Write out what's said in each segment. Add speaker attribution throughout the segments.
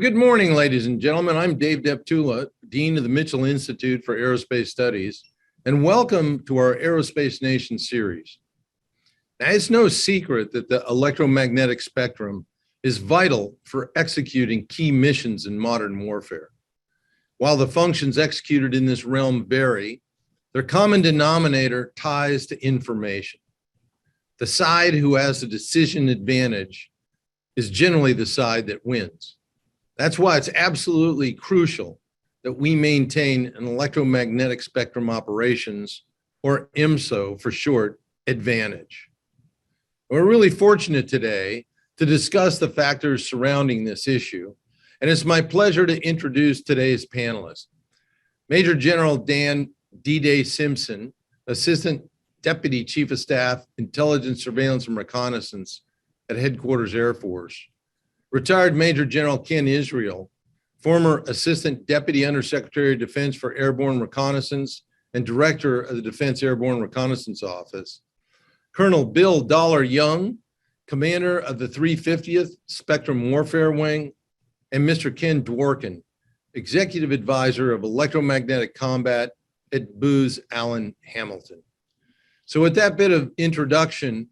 Speaker 1: Good morning, ladies and gentlemen. I'm Dave Deptula, Dean of the Mitchell Institute for Aerospace Studies, and welcome to our Aerospace Nation series. Now, it's no secret that the electromagnetic spectrum is vital for executing key missions in modern warfare. While the functions executed in this realm vary, their common denominator ties to information. The side who has the decision advantage is generally the side that wins. That's why it's absolutely crucial that we maintain an electromagnetic spectrum operations, or EMSO for short, advantage. We're really fortunate today to discuss the factors surrounding this issue, and it's my pleasure to introduce today's panelists. Major General Dan D-Day Simpson, Assistant Deputy Chief of Staff, Intelligence, Surveillance, and Reconnaissance at Headquarters Air Force. Retired Major General Ken Israel, former Assistant Deputy Undersecretary of Defense for Airborne Reconnaissance and Director of the Defense Airborne Reconnaissance Office. Colonel Bill Dollar Young, Commander of the 350th Spectrum Warfare Wing, and Mr. Ken Dworkin, Executive Advisor of Electromagnetic Combat at Booz Allen Hamilton. So with that bit of introduction,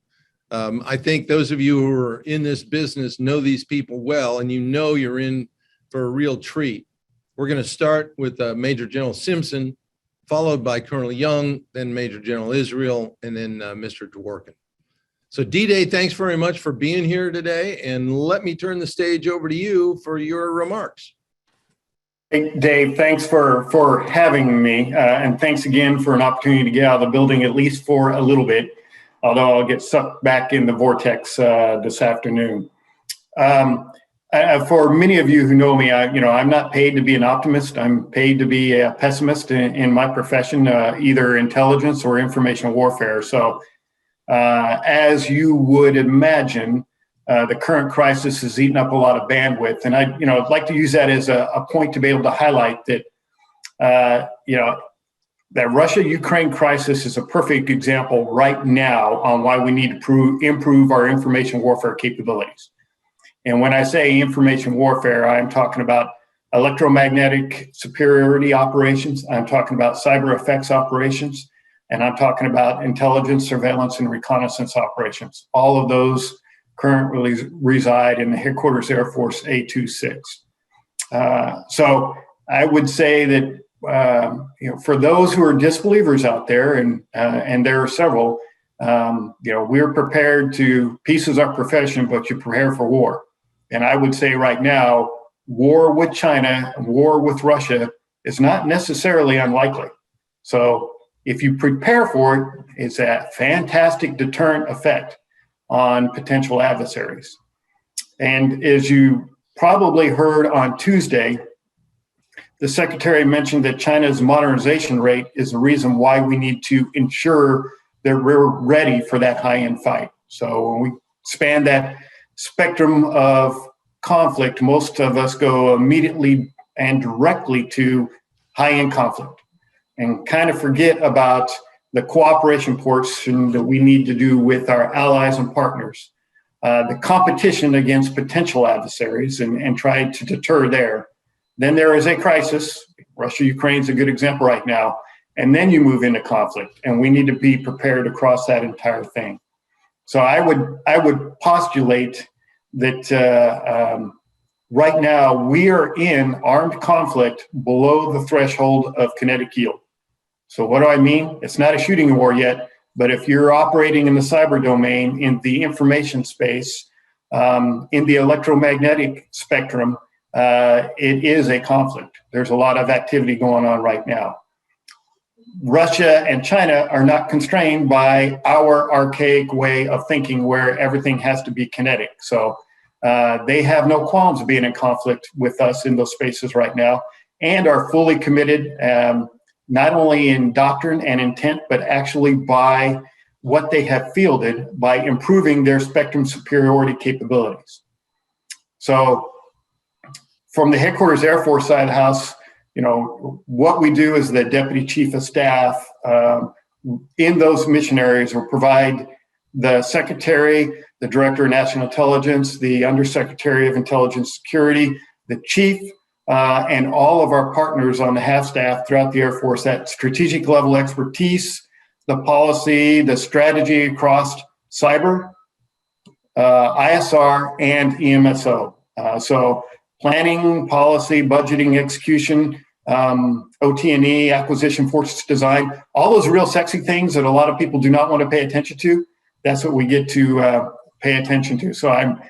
Speaker 1: I think those of you who are in this business know these people well, and you know you're in for a real treat. We're going to start with Major General Simpson, followed by Colonel Young, then Major General Israel, and then Mr. Dworkin. So D-Day, thanks very much for being here today, and let me turn the stage over to you for your remarks.
Speaker 2: Hey, Dave, thanks for having me, and thanks again for an opportunity to get out of the building at least for a little bit, although I'll get sucked back in the vortex this afternoon. For many of you who know me, I'm not paid to be an optimist. I'm paid to be a pessimist in my profession, either intelligence or information warfare. So as you would imagine, the current crisis has eaten up a lot of bandwidth. And I'd like to use that as a point to be able to highlight that, that Russia-Ukraine crisis is a perfect example right now on why we need to improve our information warfare capabilities. And when I say information warfare, I'm talking about electromagnetic superiority operations, I'm talking about cyber effects operations, and I'm talking about intelligence, surveillance, and reconnaissance operations. All of those currently reside in the Headquarters Air Force A26. So I would say that for those who are disbelievers out there, and there are several, we're prepared to, peace is our profession, but you prepare for war. And I would say right now, war with China, war with Russia is not necessarily unlikely. So if you prepare for it, it's a fantastic deterrent effect on potential adversaries. And as you probably heard on Tuesday, the Secretary mentioned that China's modernization rate is the reason why we need to ensure that we're ready for that high-end fight. So when we span that spectrum of conflict, most of us go immediately and directly to high-end conflict and kind of forget about the cooperation portion that we need to do with our allies and partners, the competition against potential adversaries and try to deter there. Then there is a crisis. Russia-Ukraine is a good example right now. And then you move into conflict, and we need to be prepared across that entire thing. So I would postulate that right now we are in armed conflict below the threshold of kinetic yield. So what do I mean? It's not a shooting war yet, but if you're operating in the cyber domain, in the information space, in the electromagnetic spectrum, it is a conflict. There's a lot of activity going on right now. Russia and China are not constrained by our archaic way of thinking where everything has to be kinetic. So they have no qualms of being in conflict with us in those spaces right now and are fully committed, not only in doctrine and intent, but actually by what they have fielded by improving their spectrum superiority capabilities. So from the Headquarters Air Force side of the house, what we do as the Deputy Chief of Staff in those mission areas will provide the Secretary, the Director of National Intelligence, the Undersecretary of Intelligence Security, the chief, and all of our partners on the half staff throughout the Air Force, that strategic level expertise, the policy, the strategy across cyber, ISR, and EMSO. So planning, policy, budgeting, execution, OT&E, acquisition, force design, all those real sexy things that a lot of people do not want to pay attention to. That's what we get to pay attention to. So I'm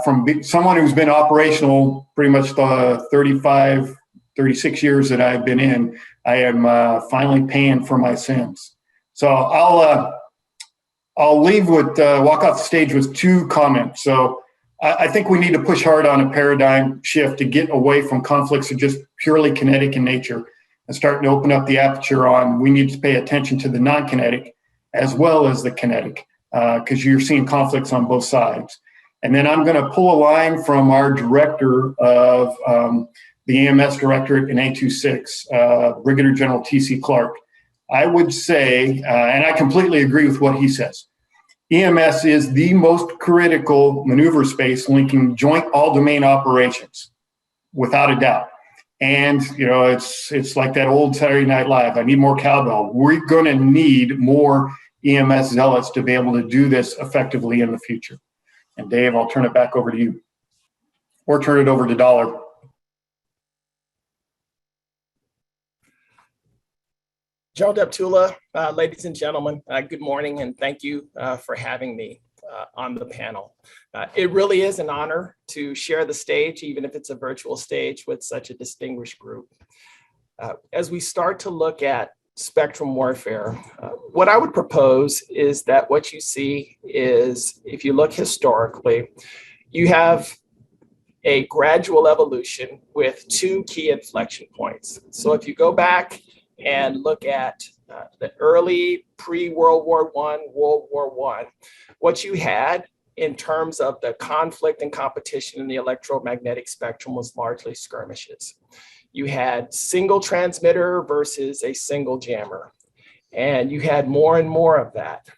Speaker 2: from someone who's been operational pretty much the 35, 36 years that I've been in, I am finally paying for my sins. So I'll leave with, walk off the stage with two comments. So I think we need to push hard on a paradigm shift to get away from conflicts that are just purely kinetic in nature and starting to open up the aperture on, we need to pay attention to the non-kinetic as well as the kinetic, because you're seeing conflicts on both sides. And then I'm going to pull a line from our director of the EMS directorate in 826, Brigadier General T.C. Clark. I would say, and I completely agree with what he says, EMS is the most critical maneuver space linking joint all-domain operations, without a doubt. And, you know, it's like that old Saturday Night Live, I need more cowbell. We're going to need more EMS zealots to be able to do this effectively in the future. And Dave, I'll turn it back over to you, or turn it over to Dollar.
Speaker 3: General Deptula, ladies and gentlemen, good morning, and thank you for having me on the panel. It really is an honor to share the stage, even if it's a virtual stage, with such a distinguished group. As we start to look at spectrum warfare, what I would propose is that what you see is, if you look historically, you have a gradual evolution with two key inflection points. So if you go back and look at the early pre-World War I, World War I, what you had in terms of the conflict and competition in the electromagnetic spectrum was largely skirmishes. You had single transmitter versus a single jammer, and you had more and more of that.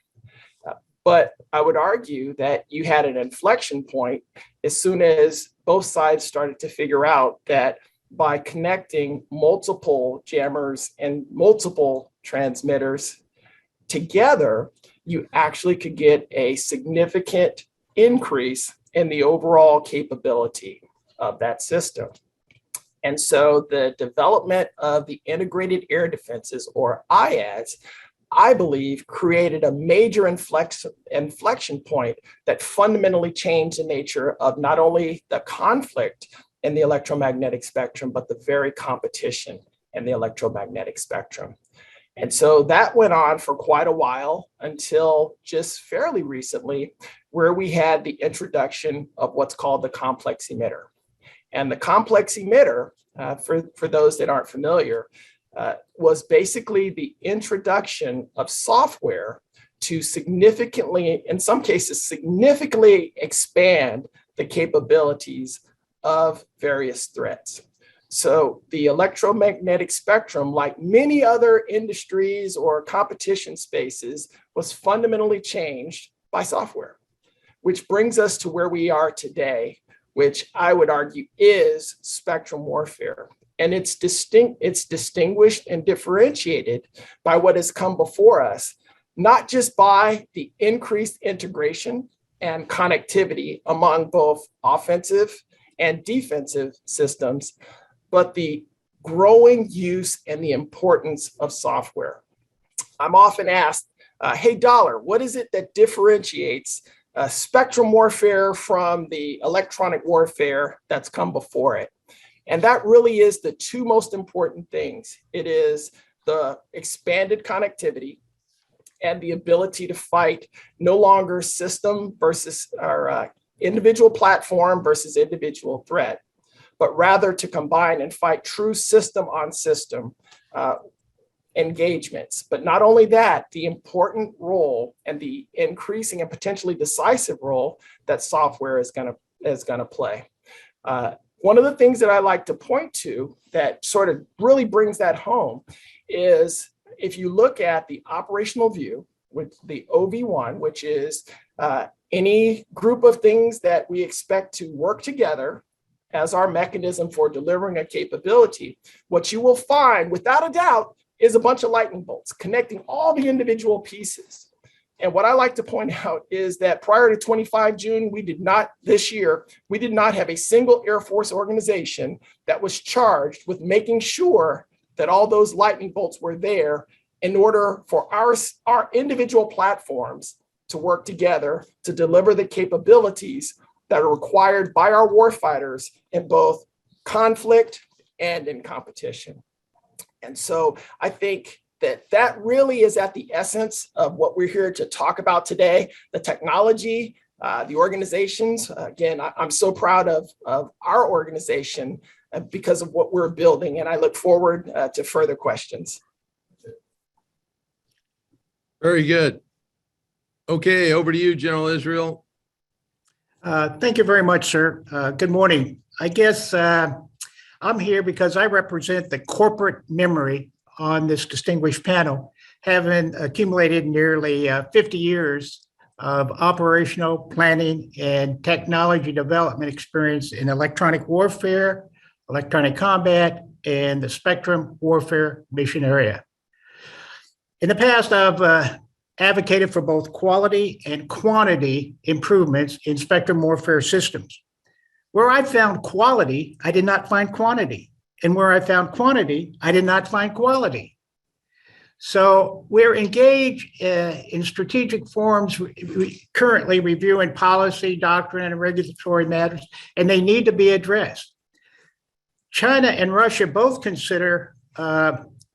Speaker 3: But I would argue that you had an inflection point as soon as both sides started to figure out that by connecting multiple jammers and multiple transmitters together, you actually could get a significant increase in the overall capability of that system. And so the development of the integrated air defenses, or IADS, I believe created a major inflection point that fundamentally changed the nature of not only the conflict in the electromagnetic spectrum, but the very competition in the electromagnetic spectrum. And so that went on for quite a while until just fairly recently, where we had the introduction of what's called the complex emitter. And the complex emitter, for those that aren't familiar, was basically the introduction of software to significantly, in some cases, significantly expand the capabilities of various threats. So the electromagnetic spectrum, like many other industries or competition spaces, was fundamentally changed by software, which brings us to where we are today, which I would argue is spectrum warfare. And it's distinguished and differentiated by what has come before us, not just by the increased integration and connectivity among both offensive and defensive systems, but the growing use and the importance of software. I'm often asked, hey, Dollar, what is it that differentiates spectrum warfare from the electronic warfare that's come before it? And that really is the two most important things. It is the expanded connectivity and the ability to fight no longer system versus or individual platform versus individual threat, but rather to combine and fight true system on system engagements. But not only that, the important role and the increasing and potentially decisive role that software is going to play. One of the things that I like to point to that sort of really brings that home is if you look at the operational view with the OV1, which is any group of things that we expect to work together as our mechanism for delivering a capability, what you will find, without a doubt, is a bunch of lightning bolts connecting all the individual pieces. And what I like to point out is that prior to 25 June, this year, we did not have a single Air Force organization that was charged with making sure that all those lightning bolts were there in order for our individual platforms to work together to deliver the capabilities that are required by our warfighters in both conflict and in competition. And so I think that really is at the essence of what we're here to talk about today, the technology, the organizations. Again, I'm so proud of our organization because of what we're building, and I look forward to further questions.
Speaker 1: Very good. Okay, over to you, General Israel.
Speaker 4: Thank you very much, sir. Good morning. I guess I'm here because I represent the corporate memory on this distinguished panel, having accumulated nearly 50 years of operational planning and technology development experience in electronic warfare, electronic combat, and the spectrum warfare mission area. In the past, I've advocated for both quality and quantity improvements in spectrum warfare systems. Where I found quality, I did not find quantity. And where I found quantity, I did not find quality. So we're engaged in strategic forums, currently reviewing policy, doctrine, and regulatory matters, and they need to be addressed. China and Russia both consider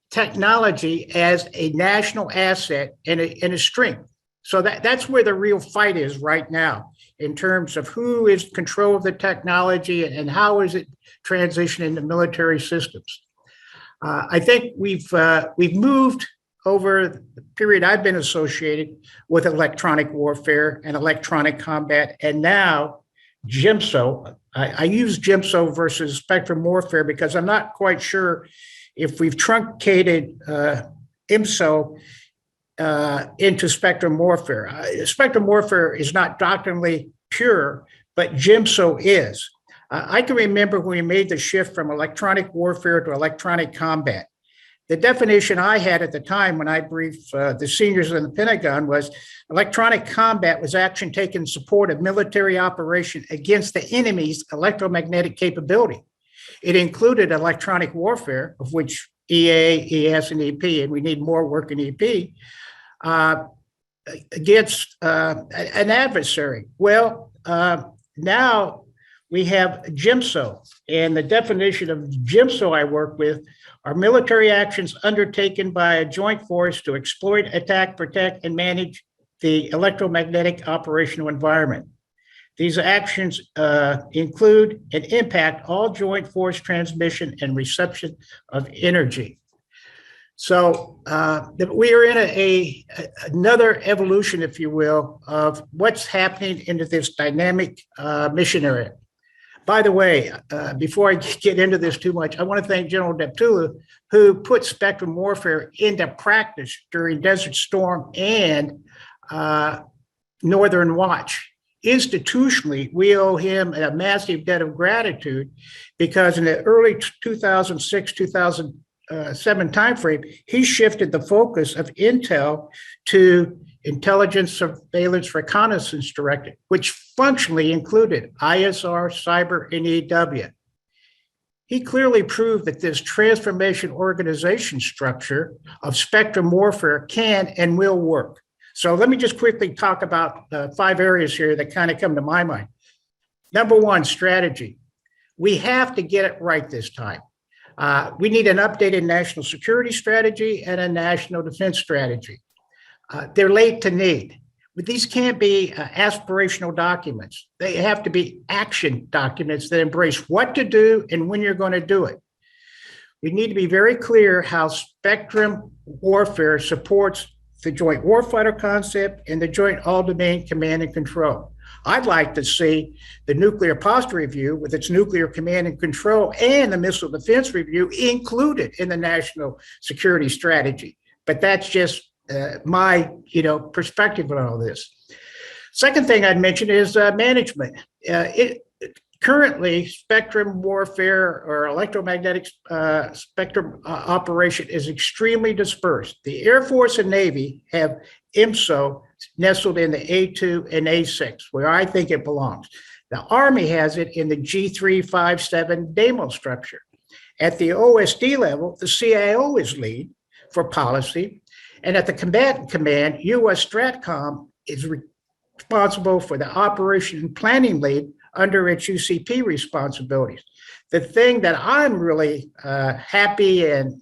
Speaker 4: technology as a national asset and a strength. So that's where the real fight is right now, in terms of who is in control of the technology and how is it transitioning into military systems. I think we've moved over the period I've been associated with electronic warfare and electronic combat, and now GIMSO. I use GIMSO versus spectrum warfare because I'm not quite sure if we've truncated IMSO into spectrum warfare. Spectrum warfare is not doctrinally pure, but GIMSO is. I can remember when we made the shift from electronic warfare to electronic combat. The definition I had at the time when I briefed the seniors in the Pentagon was electronic combat was action taken in support of military operation against the enemy's electromagnetic capability. It included electronic warfare, of which EA, ES, and EP, and we need more work in EP, against an adversary. Well, now we have GIMSO, and the definition of GIMSO I work with are military actions undertaken by a joint force to exploit, attack, protect, and manage the electromagnetic operational environment. These actions include and impact all joint force transmission and reception of energy. So we are in another evolution, if you will, of what's happening into this dynamic mission area. By the way, before I get into this too much, I want to thank General Deptula, who put spectrum warfare into practice during Desert Storm and Northern Watch. Institutionally, we owe him a massive debt of gratitude because in the early 2006, 2007 timeframe, he shifted the focus of Intel to Intelligence, Surveillance, Reconnaissance Directive, which functionally included ISR, Cyber, and EW. He clearly proved that this transformation organization structure of spectrum warfare can and will work. So let me just quickly talk about 5 areas here that kind of come to my mind. Number 1, strategy. We have to get it right this time. We need an updated national security strategy and a national defense strategy. They're late to need, but these can't be aspirational documents. They have to be action documents that embrace what to do and when you're going to do it. We need to be very clear how spectrum warfare supports the joint warfighter concept and the joint all-domain command and control. I'd like to see the nuclear posture review with its nuclear command and control and the missile defense review included in the national security strategy. But that's just my perspective on all this. Second thing I'd mention is management. currently, spectrum warfare or electromagnetic spectrum operation is extremely dispersed. The Air Force and Navy have IMSO nestled in the A2 and A6, where I think it belongs. The Army has it in the G357 DAMO structure. At the OSD level, the CIO is lead for policy. And at the combatant command, US Stratcom is responsible for the operation and planning lead under its UCP responsibilities. The thing that I'm really happy and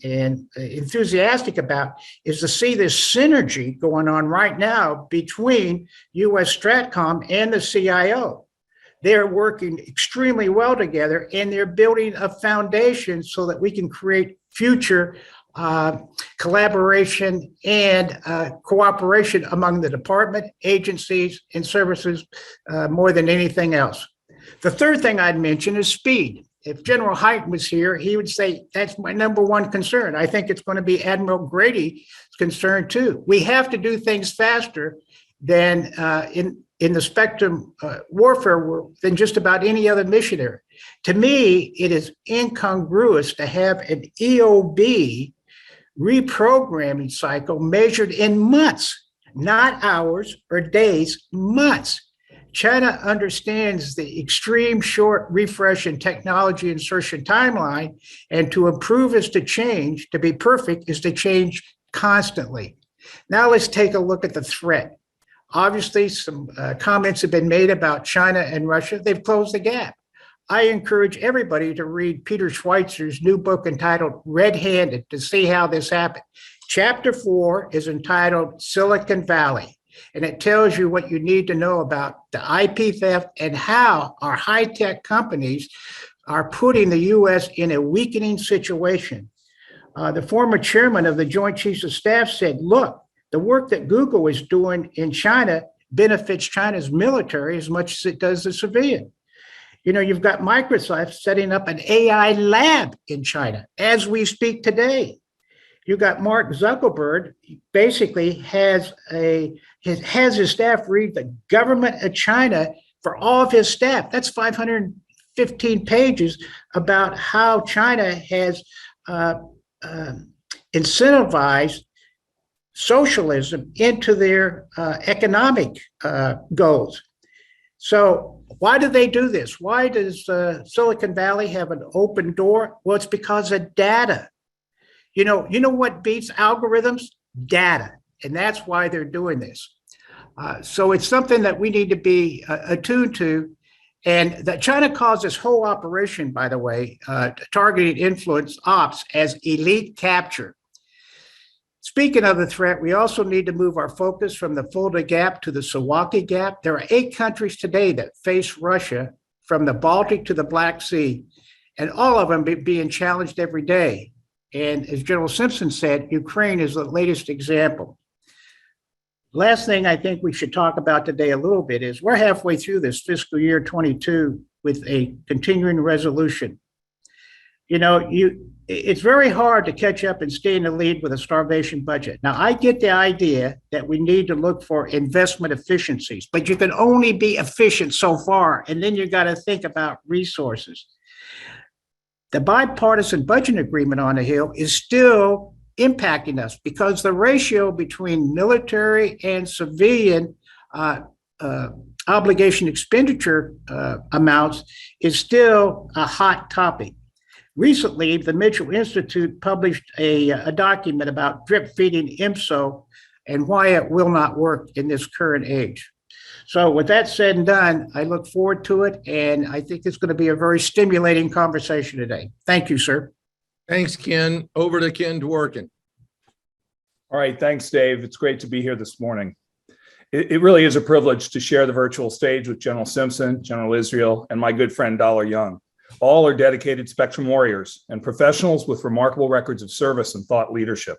Speaker 4: enthusiastic about is to see this synergy going on right now between US Stratcom and the CIO. They're working extremely well together, and they're building a foundation so that we can create future collaboration and cooperation among the department, agencies, and services more than anything else. The third thing I'd mention is speed. If General Hyten was here, he would say, that's my number one concern. I think it's going to be Admiral Grady's concern too. We have to do things faster than in the spectrum warfare world than just about any other missionary. To me, it is incongruous to have an EOB reprogramming cycle measured in months, not hours or days, months. China understands the extreme short refresh and technology insertion timeline, and to improve is to change, to be perfect is to change constantly. Now let's take a look at the threat. Obviously, some comments have been made about China and Russia. They've closed the gap. I encourage everybody to read Peter Schweitzer's new book entitled Red-Handed to see how this happened. Chapter 4 is entitled Silicon Valley, and it tells you what you need to know about the IP theft and how our high-tech companies are putting the U.S. in a weakening situation. The former chairman of the Joint Chiefs of Staff said, look, the work that Google is doing in China benefits China's military as much as it does the civilian. You know, you've got Microsoft setting up an AI lab in China as we speak today. You got Mark Zuckerberg basically has his staff read the government of China for all of his staff. That's 515 pages about how China has incentivized socialism into their economic goals. So why do they do this? Why does Silicon Valley have an open door? Well, it's because of data. You know what beats algorithms? Data. And that's why they're doing this. So it's something that we need to be attuned to. And that China calls this whole operation, by the way, targeted influence ops as elite capture. Speaking of the threat, we also need to move our focus from the Fulda Gap to the Suwalki Gap. There are 8 countries today that face Russia from the Baltic to the Black Sea, and all of them being challenged every day. And as General Simpson said, Ukraine is the latest example. Last thing I think we should talk about today a little bit is we're halfway through this fiscal year 22 with a continuing resolution. You know, it's very hard to catch up and stay in the lead with a starvation budget. Now, I get the idea that we need to look for investment efficiencies, but you can only be efficient so far, and then you got to think about resources. The bipartisan budget agreement on the Hill is still impacting us because the ratio between military and civilian obligation expenditure amounts is still a hot topic. Recently, the Mitchell Institute published a document about drip feeding IMSO and why it will not work in this current age. So with that said and done, I look forward to it, and I think it's going to be a very stimulating conversation today. Thank you, sir.
Speaker 1: Thanks, Ken. Over to Ken Dworkin.
Speaker 5: All right, thanks, Dave. It's great to be here this morning. It really is a privilege to share the virtual stage with General Simpson, General Israel, and my good friend Dollar Young. All are dedicated spectrum warriors and professionals with remarkable records of service and thought leadership.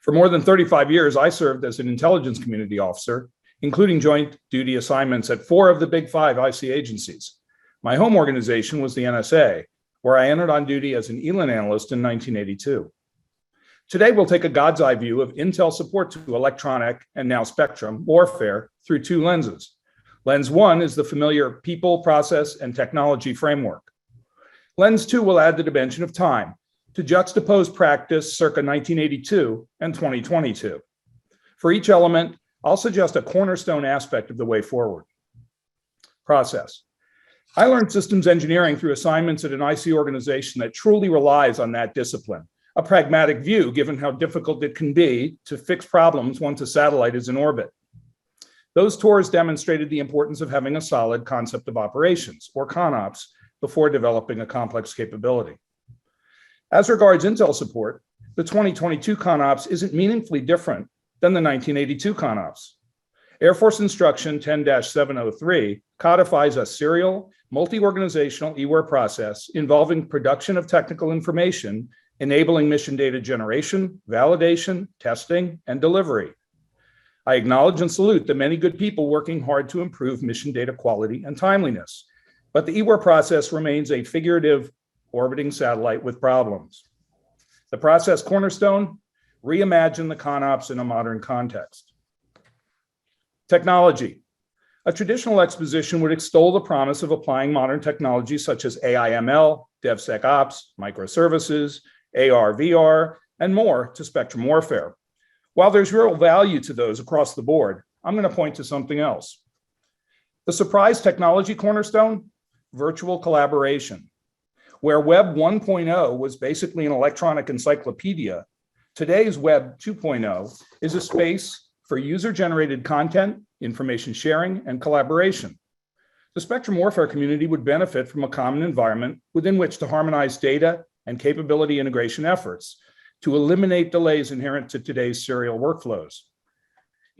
Speaker 5: For more than 35 years, I served as an intelligence community officer, including joint duty assignments at 4 of the big 5 IC agencies. My home organization was the NSA, where I entered on duty as an ELIN analyst in 1982. Today, we'll take a God's eye view of intel support to electronic and now spectrum warfare through 2 lenses. Lens 1 is the familiar people, process, and technology framework. Lens 2 will add the dimension of time to juxtapose practice circa 1982 and 2022. For each element, I'll suggest a cornerstone aspect of the way forward. Process. I learned systems engineering through assignments at an IC organization that truly relies on that discipline, a pragmatic view given how difficult it can be to fix problems once a satellite is in orbit. Those tours demonstrated the importance of having a solid concept of operations, or ConOps, before developing a complex capability. As regards Intel support, the 2022 ConOps isn't meaningfully different than the 1982 ConOps. Air Force Instruction 10-703 codifies a serial, multi-organizational EWARE process involving production of technical information, enabling mission data generation, validation, testing, and delivery. I acknowledge and salute the many good people working hard to improve mission data quality and timeliness, but the EWARE process remains a figurative orbiting satellite with problems. The process cornerstone, reimagine the ConOps in a modern context. Technology. A traditional exposition would extol the promise of applying modern technologies such as AI/ML, DevSecOps, microservices, AR/VR, and more to spectrum warfare. While there's real value to those across the board, I'm going to point to something else. The surprise technology cornerstone, virtual collaboration. Where Web 1.0 was basically an electronic encyclopedia, today's Web 2.0 is a space for user-generated content, information sharing, and collaboration. The spectrum warfare community would benefit from a common environment within which to harmonize data and capability integration efforts to eliminate delays inherent to today's serial workflows.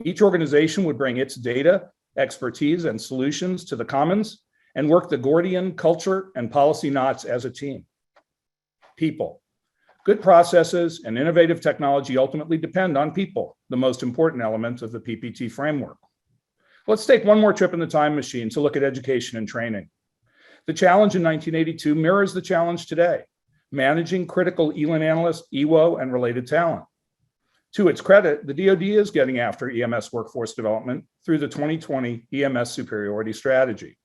Speaker 5: Each organization would bring its data, expertise, and solutions to the commons and work the Gordian culture and policy knots as a team. People. Good processes and innovative technology ultimately depend on people, the most important element of the PPT framework. Let's take one more trip in the time machine to look at education and training. The challenge in 1982 mirrors the challenge today, managing critical ELIN analysts, EWO, and related talent. To its credit, the DoD is getting after EMS workforce development through the 2020 EMS superiority strategy.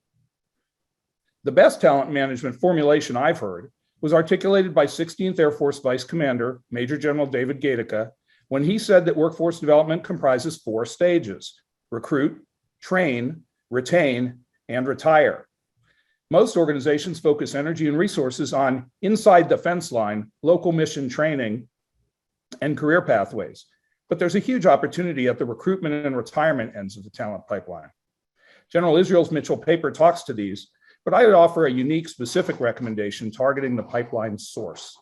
Speaker 5: The best talent management formulation I've heard was articulated by 16th Air Force Vice Commander, Major General David Gaetica, when he said that workforce development comprises 4 stages: recruit, train, retain, and retire. Most organizations focus energy and resources on inside the fence line, local mission training, and career pathways. But there's a huge opportunity at the recruitment and retirement ends of the talent pipeline. General Israel's Mitchell paper talks to these, but I would offer a unique specific recommendation targeting the pipeline source.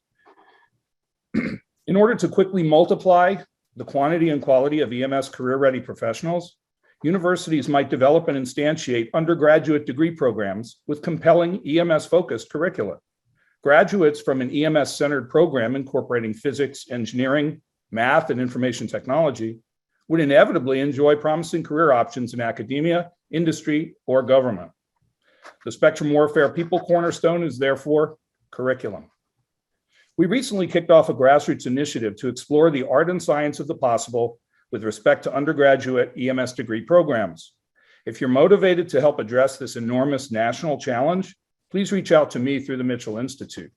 Speaker 5: In order to quickly multiply the quantity and quality of EMS career-ready professionals, universities might develop and instantiate undergraduate degree programs with compelling EMS-focused curricula. Graduates from an EMS-centered program incorporating physics, engineering, math, and information technology would inevitably enjoy promising career options in academia, industry, or government. The spectrum warfare people cornerstone is therefore curriculum. We recently kicked off a grassroots initiative to explore the art and science of the possible with respect to undergraduate EMS degree programs. If you're motivated to help address this enormous national challenge, please reach out to me through the Mitchell Institute.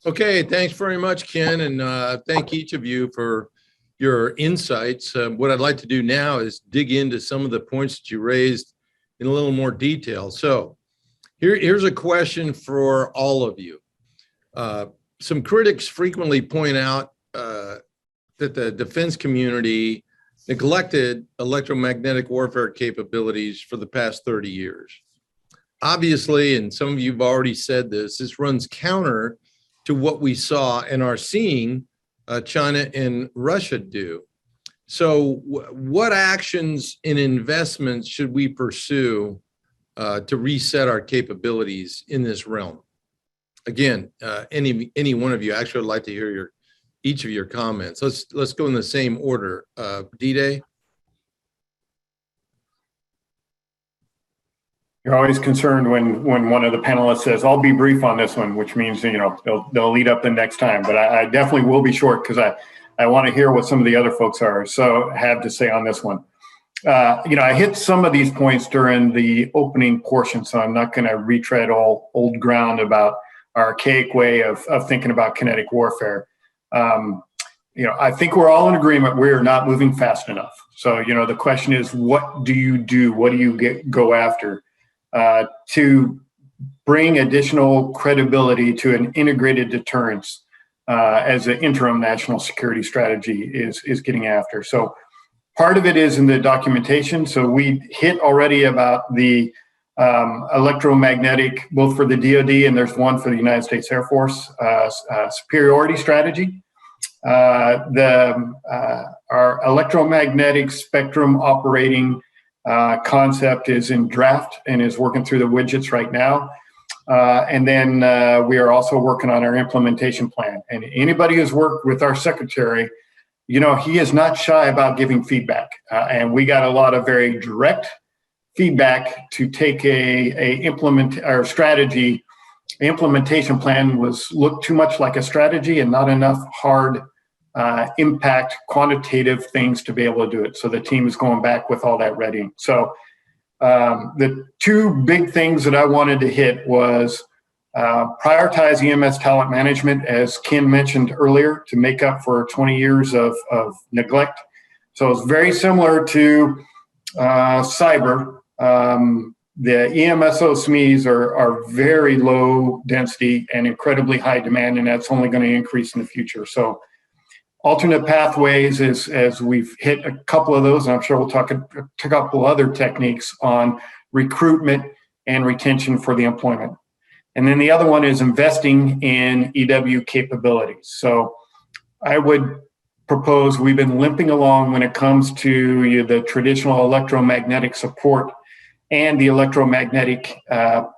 Speaker 1: Okay, thanks very much, Ken, and thank each of you for your insights. What I'd like to do now is dig into some of the points that you raised in a little more detail. So here's a question for all of you. Some critics frequently point out that the defense community neglected electromagnetic warfare capabilities for the past 30 years. Obviously, and some of you have already said this runs counter to what we saw and are seeing China and Russia do. So what actions and investments should we pursue to reset our capabilities in this realm? Again, any one of you, actually, I'd like to hear each of your comments. Let's go in the same order. D-Day.
Speaker 2: You're always concerned when one of the panelists says, "I'll be brief on this one," which means, you know, they'll lead up the next time. But I definitely will be short because I want to hear what some of the other folks have to say on this one. I hit some of these points during the opening portion, so I'm not going to retread all old ground about our archaic way of thinking about kinetic warfare. I think we're all in agreement we're not moving fast enough. So, the question is, what do you do? What do you go after to bring additional credibility to an integrated deterrence as an interim national security strategy is getting after? So part of it is in the documentation. So we hit already about the electromagnetic, both for the DoD and there's one for the United States Air Force, superiority strategy. Our electromagnetic spectrum operating concept is in draft and is working through the widgets right now. And then we are also working on our implementation plan. And anybody who's worked with our secretary, he is not shy about giving feedback. And we got a lot of very direct feedback to take our strategy. The implementation plan looked too much like a strategy and not enough hard impact quantitative things to be able to do it. So the team is going back with all that ready. So the two big things that I wanted to hit was prioritize EMS talent management, as Ken mentioned earlier, to make up for 20 years of neglect. So it's very similar to cyber. The EMSO SMEs are very low density and incredibly high demand, and that's only going to increase in the future. So alternate pathways is, as we've hit a couple of those, and I'm sure we'll talk a couple other techniques on recruitment and retention for the employment. And then the other one is investing in EW capabilities. So I would propose, we've been limping along when it comes to the traditional electromagnetic support and the electromagnetic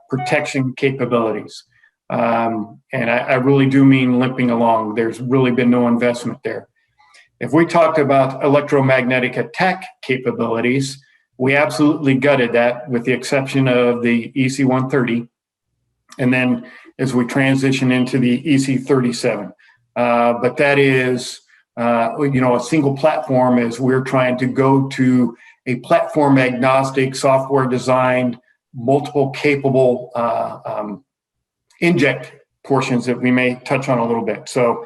Speaker 2: protection capabilities. And I really do mean limping along. There's really been no investment there. If we talked about electromagnetic attack capabilities, we absolutely gutted that with the exception of the EC-130. And then as we transition into the EC-37. But that is, a single platform as we're trying to go to a platform agnostic, software designed, multiple capable inject portions that we may touch on a little bit. So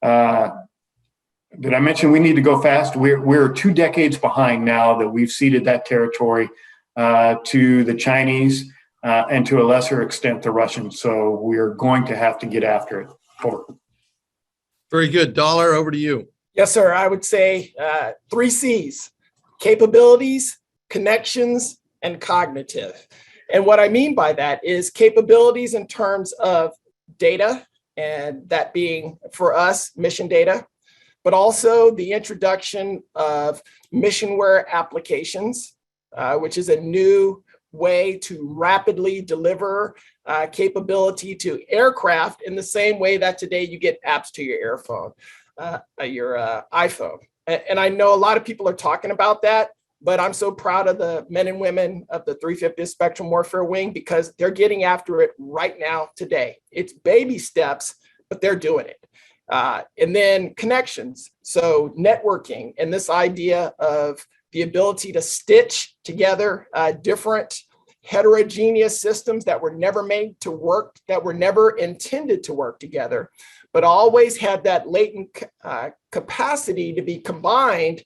Speaker 2: did I mention we need to go fast? We're 2 decades behind now that we've ceded that territory to the Chinese and to a lesser extent the Russians. So we're going to have to get after it. Over.
Speaker 1: Very good. Dollar, over to you.
Speaker 3: Yes, sir. I would say 3 C's: capabilities, connections, and cognitive. And what I mean by that is capabilities in terms of data, and that being for us mission data, but also the introduction of missionware applications, which is a new way to rapidly deliver capability to aircraft in the same way that today you get apps to your iPhone. And I know a lot of people are talking about that, but I'm so proud of the men and women of the 350th Spectrum Warfare Wing because they're getting after it right now today. It's baby steps, but they're doing it. And then connections. So networking and this idea of the ability to stitch together different heterogeneous systems that were never made to work, that were never intended to work together, but always had that latent capacity to be combined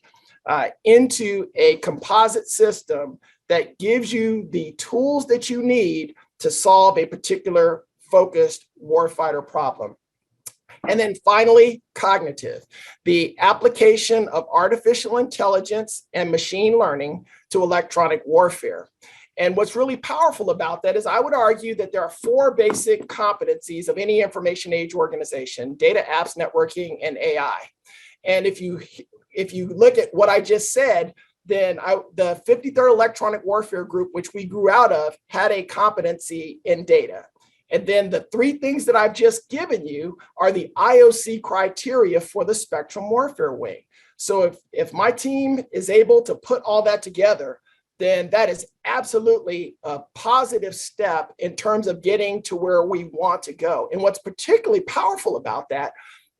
Speaker 3: into a composite system that gives you the tools that you need to solve a particular focused warfighter problem. And then finally, cognitive, the application of artificial intelligence and machine learning to electronic warfare. And what's really powerful about that is I would argue that there are 4 basic competencies of any information age organization: data, apps, networking, and AI. And if you look at what I just said, then the 53rd Electronic Warfare Group, which we grew out of, had a competency in data. And then the 3 things that I've just given you are the IOC criteria for the Spectrum Warfare Wing. So if my team is able to put all that together, then that is absolutely a positive step in terms of getting to where we want to go. And what's particularly powerful about that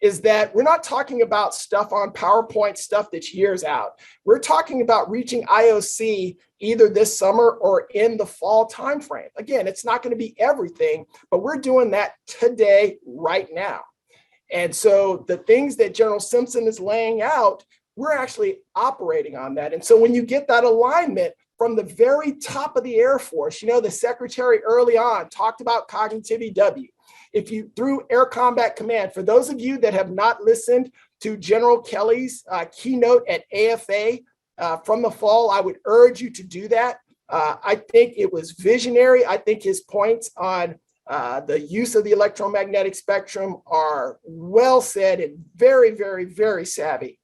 Speaker 3: is that we're not talking about stuff on PowerPoint, stuff that's years out. We're talking about reaching IOC either this summer or in the fall timeframe. Again, it's not going to be everything, but we're doing that today, right now. And so the things that General Simpson is laying out, we're actually operating on that. And so when you get that alignment from the very top of the Air Force, you know, the secretary early on talked about cognitive EW. If you through Air Combat Command, for those of you that have not listened to General Kelly's keynote at AFA from the fall, I would urge you to do that. I think it was visionary. I think his points on the use of the electromagnetic spectrum are well said and very, very, very savvy.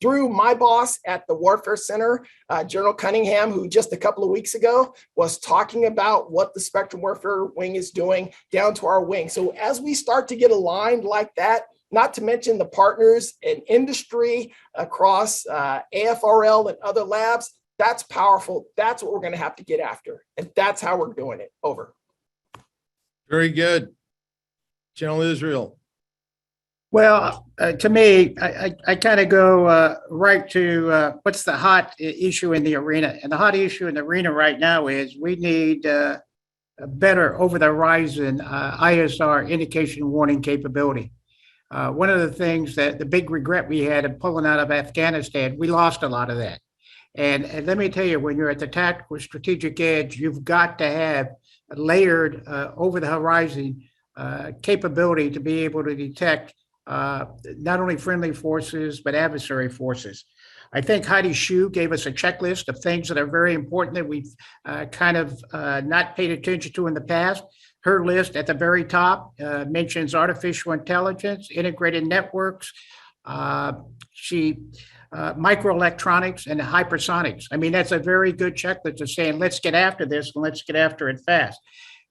Speaker 3: Through my boss at the Warfare Center, General Cunningham, who just a couple of weeks ago was talking about what the Spectrum Warfare Wing is doing down to our wing. So as we start to get aligned like that, not to mention the partners in industry across AFRL and other labs, that's powerful. That's what we're going to have to get after. And that's how we're doing it. Over.
Speaker 1: Very good. General Israel.
Speaker 4: Well, to me, I kind of go right to what's the hot issue in the arena. And the hot issue in the arena right now is we need a better over-the-horizon ISR indication warning capability. One of the things that the big regret we had in pulling out of Afghanistan, we lost a lot of that. And let me tell you, when you're at the tactical strategic edge, you've got to have a layered over-the-horizon capability to be able to detect not only friendly forces, but adversary forces. I think Heidi Shue gave us a checklist of things that are very important that we've kind of not paid attention to in the past. Her list at the very top mentions artificial intelligence, integrated networks, microelectronics, and hypersonics. I mean, that's a very good checklist of saying, let's get after this and let's get after it fast.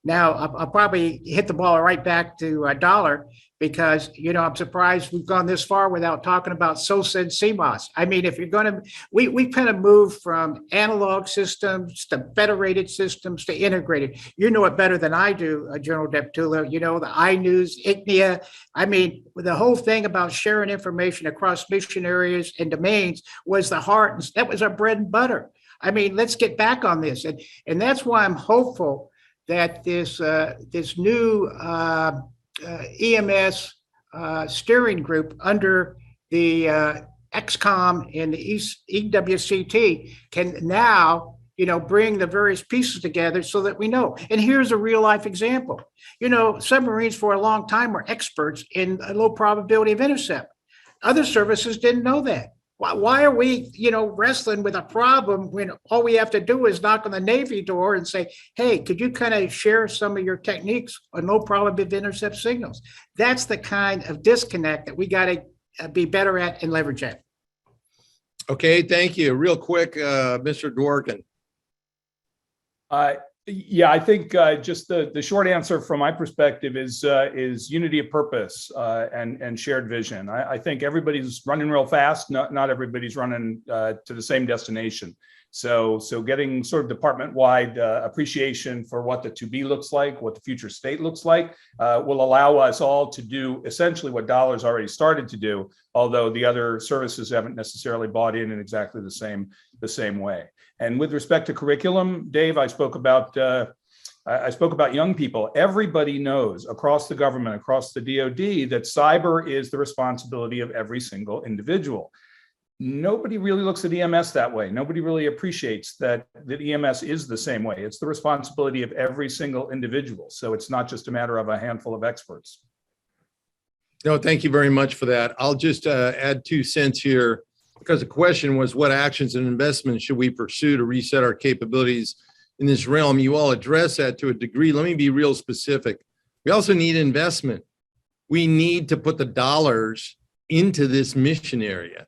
Speaker 4: Now, I'll probably hit the ball right back to Dollar because, you know, I'm surprised we've gone this far without talking about SOSA and CMOS. I mean, if you're going to, we kind of moved from analog systems to federated systems to integrated. You know it better than I do, General Deptula. You know, the iNews, ICNIA. I mean, the whole thing about sharing information across mission areas and domains was the heart. And that was our bread and butter. I mean, let's get back on this. And that's why I'm hopeful that this new EMS steering group under the XCOM and the EWCT can now, you know, bring the various pieces together so that we know. And here's a real life example. You know, submarines for a long time were experts in a low probability of intercept. Other services didn't know that. Why are we, you know, wrestling with a problem when all we have to do is knock on the Navy door and say, hey, could you kind of share some of your techniques on low probability of intercept signals? That's the kind of disconnect that we got to be better at and leverage at.
Speaker 1: Okay, thank you. Real quick, Mr. Dworkin.
Speaker 5: Yeah, I think just the short answer from my perspective is unity of purpose and shared vision. I think everybody's running real fast. Not everybody's running to the same destination. So getting sort of department-wide appreciation for what the to-be looks like, what the future state looks like, will allow us all to do essentially what Dollar's already started to do, although the other services haven't necessarily bought in exactly the same way. And with respect to curriculum, Dave, I spoke about young people. Everybody knows across the government, across the DoD, that cyber is the responsibility of every single individual. Nobody really looks at EMS that way. Nobody really appreciates that EMS is the same way. It's the responsibility of every single individual. So it's not just a matter of a handful of experts.
Speaker 1: No, thank you very much for that. I'll just add 2 cents here, because the question was, what actions and investments should we pursue to reset our capabilities in this realm? You all address that to a degree. Let me be real specific. We also need investment. We need to put the dollars into this mission area.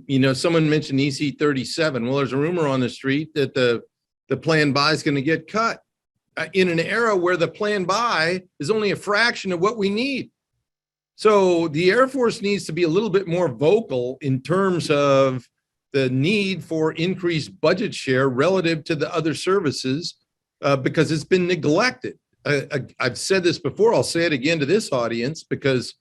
Speaker 1: You know, someone mentioned EC-37. Well, there's a rumor on the street that the plan buy is going to get cut in an era where the plan buy is only a fraction of what we need. So the Air Force needs to be a little bit more vocal in terms of the need for increased budget share relative to the other services because it's been neglected. I've said this before. I'll say it again to this audience because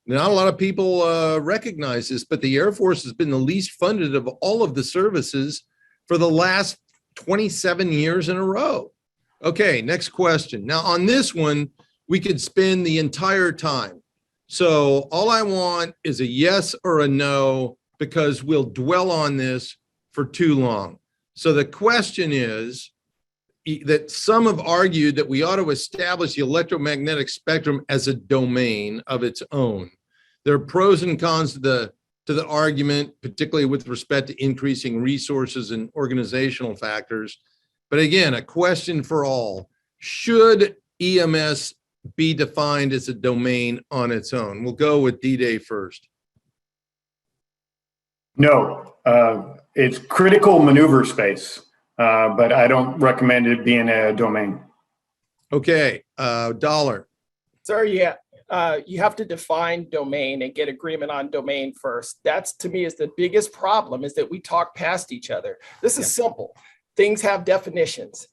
Speaker 1: Not a lot of people recognize this, but the Air Force has been the least funded of all of the services for the last 27 years in a row. Okay, next question. Now on this one, we could spend the entire time. So all I want is a yes or a no, because we'll dwell on this for too long. So the question is that some have argued that we ought to establish the electromagnetic spectrum as a domain of its own. There are pros and cons to the argument, particularly with respect to increasing resources and organizational factors. But again, a question for all: should EMS be defined as a domain on its own? We'll go with D-Day first.
Speaker 2: No, it's critical maneuver space, but I don't recommend it being a domain.
Speaker 1: Okay, Dollar.
Speaker 3: Sir, yeah, you have to define domain and get agreement on domain first. That's, to me, is the biggest problem, is that we talk past each other. This is simple. Things have definitions.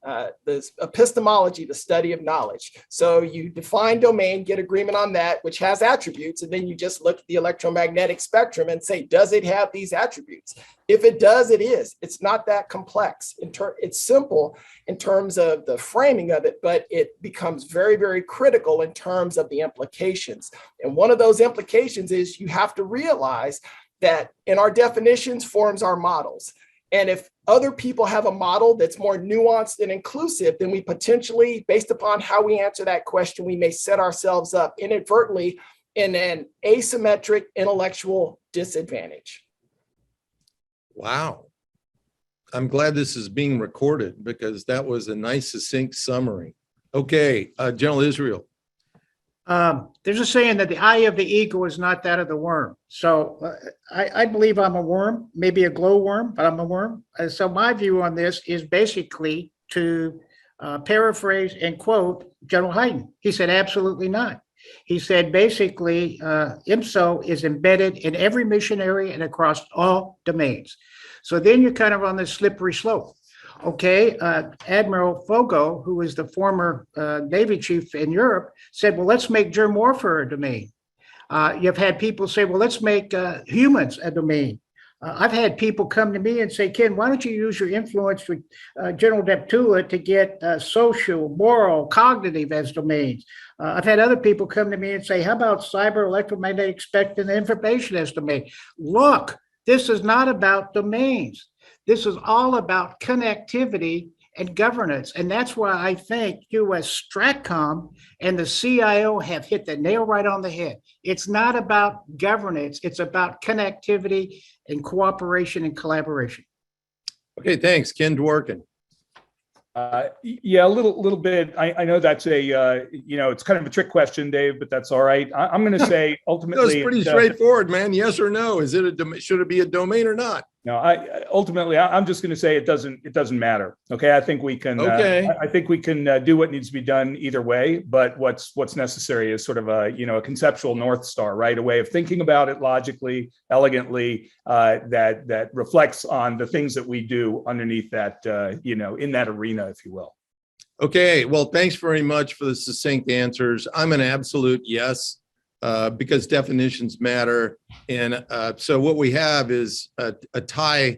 Speaker 3: There's epistemology, the study of knowledge. So you define domain, get agreement on that, which has attributes, and then you just look at the electromagnetic spectrum and say, does it have these attributes? If it does, it is. It's not that complex. It's simple in terms of the framing of it, but it becomes very, very critical in terms of the implications. And one of those implications is you have to realize that in our definitions forms our models. And if other people have a model that's more nuanced and inclusive, then we potentially, based upon how we answer that question, we may set ourselves up inadvertently in an asymmetric intellectual disadvantage.
Speaker 1: Wow. I'm glad this is being recorded, because that was a nice, succinct summary. Okay, General Israel.
Speaker 4: There's a saying that the eye of the eagle is not that of the worm. So I believe I'm a worm, maybe a glowworm, but I'm a worm. So my view on this is basically to paraphrase and quote General Hayden. He said, absolutely not. He said, basically, IMSO is embedded in every mission area and across all domains. So then you're kind of on this slippery slope. Okay, Admiral Fogo, who was the former Navy chief in Europe, said, well, let's make germ warfare a domain. You've had people say, well, let's make humans a domain. I've had people come to me and say, Ken, why don't you use your influence with General Deptula to get social, moral, cognitive as domains? I've had other people come to me and say, how about cyber, electromagnetic spectrum, and information as domain? Look, this is not about domains. This is all about connectivity and governance. And that's why I think US Stratcom and the CIO have hit the nail right on the head. It's not about governance. It's about connectivity and cooperation and collaboration.
Speaker 1: Okay, thanks. Ken Dworkin.
Speaker 5: Yeah, a little bit. I know that's a, it's kind of a trick question, Dave, but that's all right. I'm going to say ultimately.
Speaker 1: It's pretty straightforward, man. Yes or no? Is it should it be a domain or not?
Speaker 5: No, I'm just going to say it doesn't matter. Okay. I think we can, I think we can do what needs to be done either way, but what's necessary is sort of a conceptual North Star, right? A way of thinking about it logically, elegantly, that reflects on the things that we do underneath that, in that arena, if you will.
Speaker 1: Okay. Well, thanks very much for the succinct answers. I'm an absolute yes. Because definitions matter. And so what we have is a tie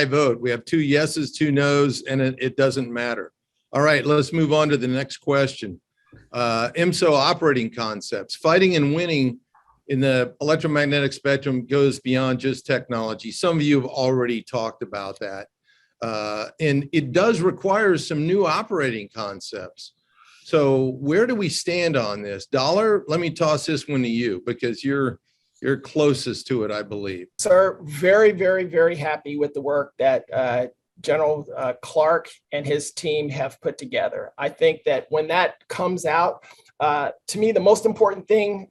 Speaker 1: vote. We have 2 yeses, 2 nos, and it doesn't matter. All right, let's move on to the next question. IMSO operating concepts. Fighting and winning in the electromagnetic spectrum goes beyond just technology. Some of you have already talked about that. And it does require some new operating concepts. So where do we stand on this? Dollar, let me toss this one to you, because you're closest to it, I believe.
Speaker 3: Sir, very, very, very happy with the work that General Clark and his team have put together. I think that when that comes out, to me, the most important thing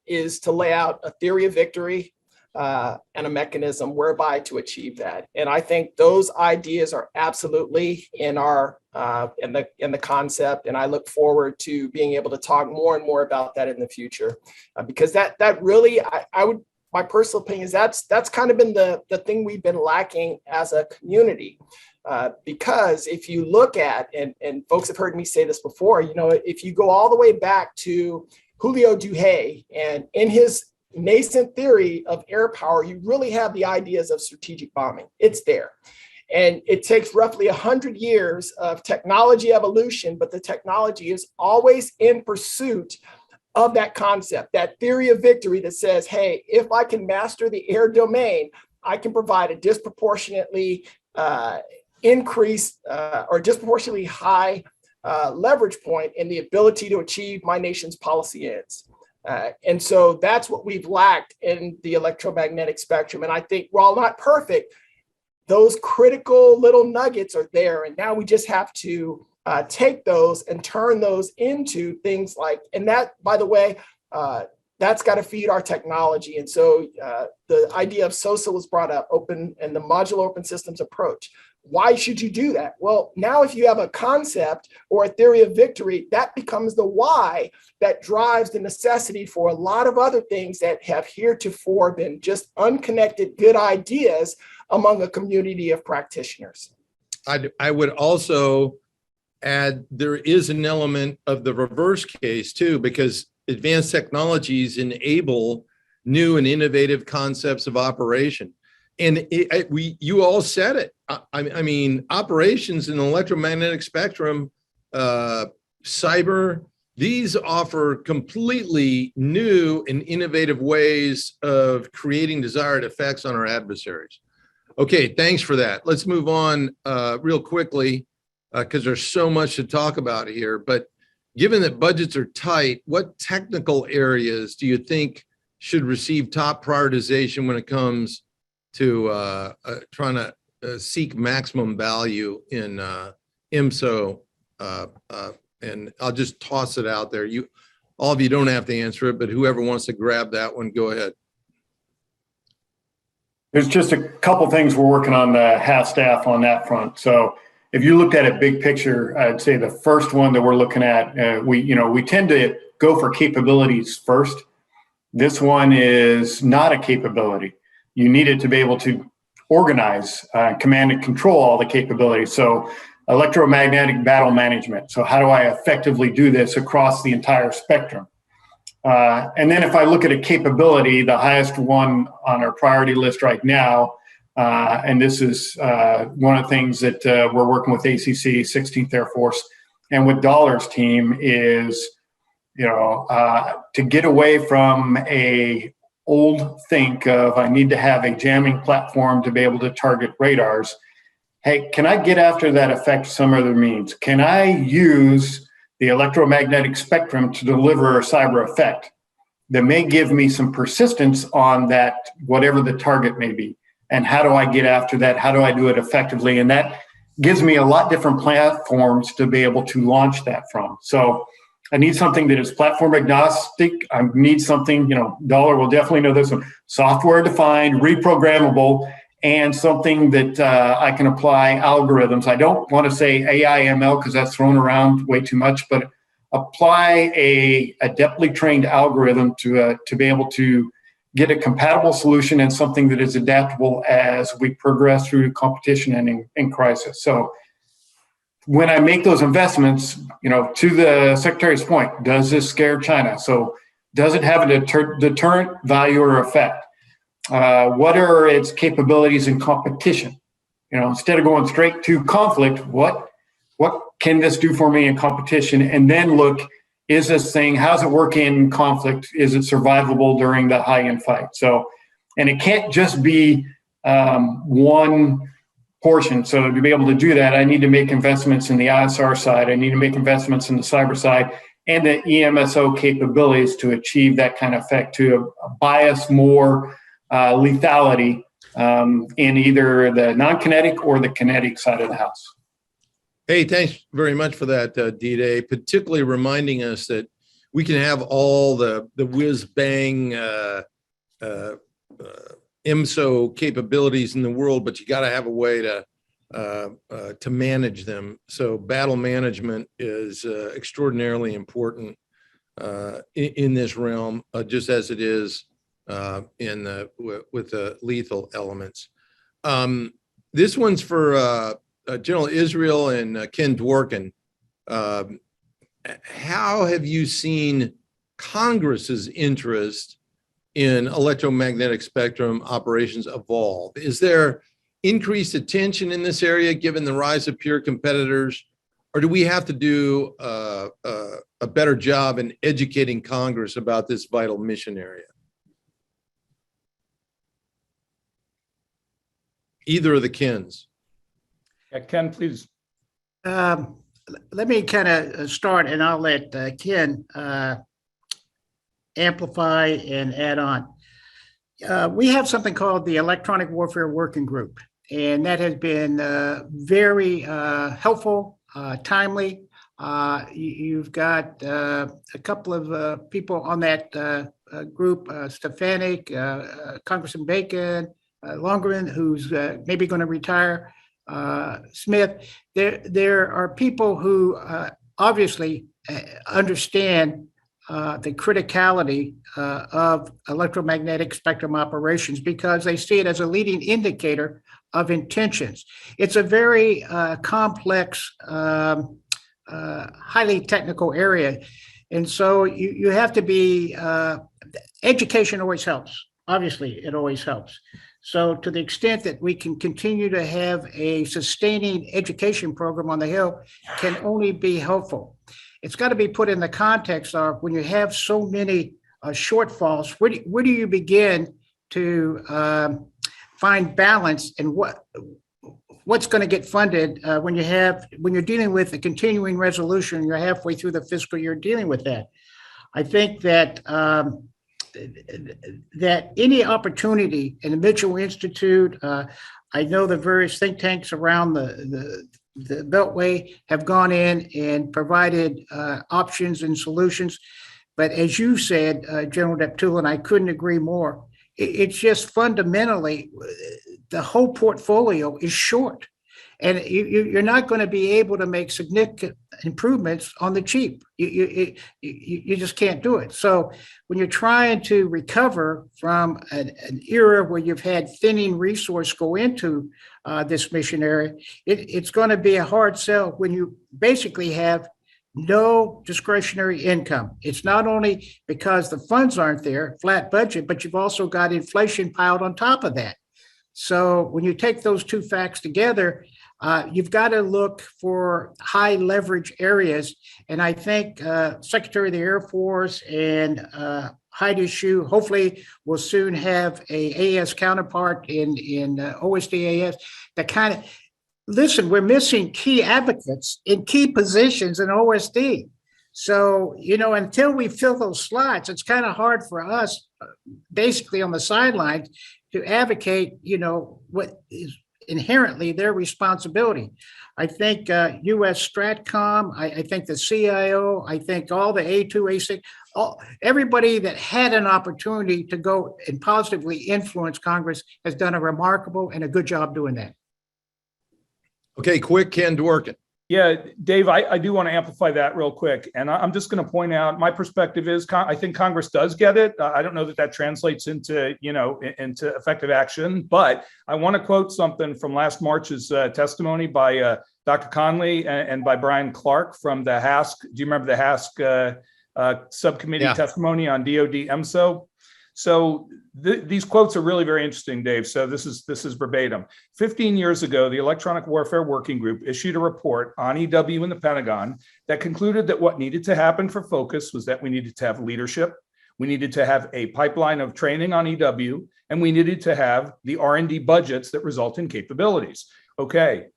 Speaker 3: is to lay out a theory of victory and a mechanism whereby to achieve that. And I think those ideas are absolutely in our in the concept. And I look forward to being able to talk more and more about that in the future, because that really, my personal opinion is that's kind of been the thing we've been lacking as a community. Because if you look at, and folks have heard me say this before, if you go all the way back to Julio Duhay, and in his nascent theory of air power, you really have the ideas of strategic bombing. It's there. And it takes roughly 100 years of technology evolution, but the technology is always in pursuit of that concept, that theory of victory that says, hey, if I can master the air domain, I can provide a disproportionately increased or disproportionately high leverage point in the ability to achieve my nation's policy ends. And so that's what we've lacked in the electromagnetic spectrum. And I think, while not perfect, those critical little nuggets are there. And now we just have to take those and turn those into things like, and that, by the way, that's got to feed our technology. And so the idea of SOSA was brought up, open, and the modular open systems approach. Why should you do that? Well, now if you have a concept or a theory of victory, that becomes the why that drives the necessity for a lot of other things that have heretofore been just unconnected good ideas among a community of practitioners.
Speaker 1: I would also add there is an element of the reverse case too, because advanced technologies enable new and innovative concepts of operation. And you all said it. I mean, operations in the electromagnetic spectrum, cyber, these offer completely new and innovative ways of creating desired effects on our adversaries. Okay, thanks for that. Let's move on real quickly because there's so much to talk about here. But given that budgets are tight, what technical areas do you think should receive top prioritization when it comes to trying to seek maximum value in IMSO? And I'll just toss it out there. All of you don't have to answer it, but whoever wants to grab that one, go ahead.
Speaker 2: There's just a couple things we're working on the half staff on that front. So if you looked at it big picture, I'd say the first one that we're looking at, we tend to go for capabilities first. This one is not a capability. You need it to be able to organize, command and control all the capabilities. So electromagnetic battle management. So how do I effectively do this across the entire spectrum? And then if I look at a capability, the highest one on our priority list right now, and this is one of the things that we're working with ACC, 16th Air Force, and with Dollar's team is, to get away from a old think of I need to have a jamming platform to be able to target radars. Hey, can I get after that effect some other means? Can I use the electromagnetic spectrum to deliver a cyber effect that may give me some persistence on that, whatever the target may be? And how do I get after that? How do I do it effectively? And that gives me a lot different platforms to be able to launch that from. So I need something that is platform agnostic. I need something, Dollar will definitely know this one, software defined, reprogrammable, and something that I can apply algorithms. I don't want to say AI, ML, because that's thrown around way too much, but apply a adeptly trained algorithm to be able to get a compatible solution and something that is adaptable as we progress through competition and in crisis. So when I make those investments, to the Secretary's point, does this scare China? So does it have a deterrent value or effect? What are its capabilities in competition? Instead of going straight to conflict, what can this do for me in competition? And then look, is this thing, how's it work in conflict? Is it survivable during the high-end fight? So, and it can't just be one portion. So to be able to do that, I need to make investments in the ISR side. I need to make investments in the cyber side and the EMSO capabilities to achieve that kind of effect, to bias more lethality in either the non-kinetic or the kinetic side of the house.
Speaker 1: Hey, thanks very much for that, D-Day, particularly reminding us that we can have all the whiz-bang IMSO capabilities in the world, but you got to have a way to manage them. So battle management is extraordinarily important in this realm, just as it is with the lethal elements. This one's for General Israel and Ken Dworkin. How have you seen Congress's interest in electromagnetic spectrum operations evolve? Is there increased attention in this area given the rise of peer competitors, or do we have to do a better job in educating Congress about this vital mission area? Either of the Kens.
Speaker 5: Yeah, Ken, please.
Speaker 4: Let me kind of start, and I'll let Ken amplify and add on. We have something called the Electronic Warfare Working Group, and that has been very helpful, timely. You've got a couple of people on that group, Stefanik, Congressman Bacon, Longerman, who's maybe going to retire, Smith. There are people who obviously understand the criticality of electromagnetic spectrum operations because they see it as a leading indicator of intentions. It's a very complex, highly technical area. And so you have to be, education always helps. Obviously, it always helps. So to the extent that we can continue to have a sustaining education program on the Hill can only be helpful. It's got to be put in the context of when you have so many shortfalls, where do you begin to find balance and what's going to get funded when you're dealing with a continuing resolution, you're halfway through the fiscal year dealing with that. I think that that any opportunity in the Mitchell Institute, I know the various think tanks around the Beltway have gone in and provided options and solutions. But as you said, General Deptula, and I couldn't agree more, it's just fundamentally the whole portfolio is short. And you're not going to be able to make significant improvements on the cheap. You just can't do it. So when you're trying to recover from an era where you've had thinning resource go into this mission area, it's going to be a hard sell when you basically have no discretionary income. It's not only because the funds aren't there, flat budget, but you've also got inflation piled on top of that. So when you take those two facts together, you've got to look for high leverage areas. And I think Secretary of the Air Force and Heidi Shue hopefully will soon have a AS counterpart in OSDAS that kind of, listen, we're missing key advocates in key positions in OSD. So, until we fill those slots, it's kind of hard for us basically on the sidelines to advocate, what is inherently their responsibility. I think U.S. Stratcom, I think the CIO, I think all the A2, A6, everybody that had an opportunity to go and positively influence Congress has done a remarkable and a good job doing that.
Speaker 1: Okay, quick, Ken Dworkin.
Speaker 5: Yeah, Dave, I do want to amplify that real quick. And I'm just going to point out, my perspective is I think Congress does get it. I don't know that translates into effective action, but I want to quote something from last March's testimony by Dr. Conley and by Brian Clark from the HASC. Do you remember the HASC subcommittee testimony on DoD EMSO? So these quotes are really very interesting, Dave. So this is verbatim. 15 years ago, the Electronic Warfare Working Group issued a report on EW in the Pentagon that concluded that what needed to happen for focus was that we needed to have leadership, we needed to have a pipeline of training on EW, and we needed to have the R&D budgets that result in capabilities. Okay,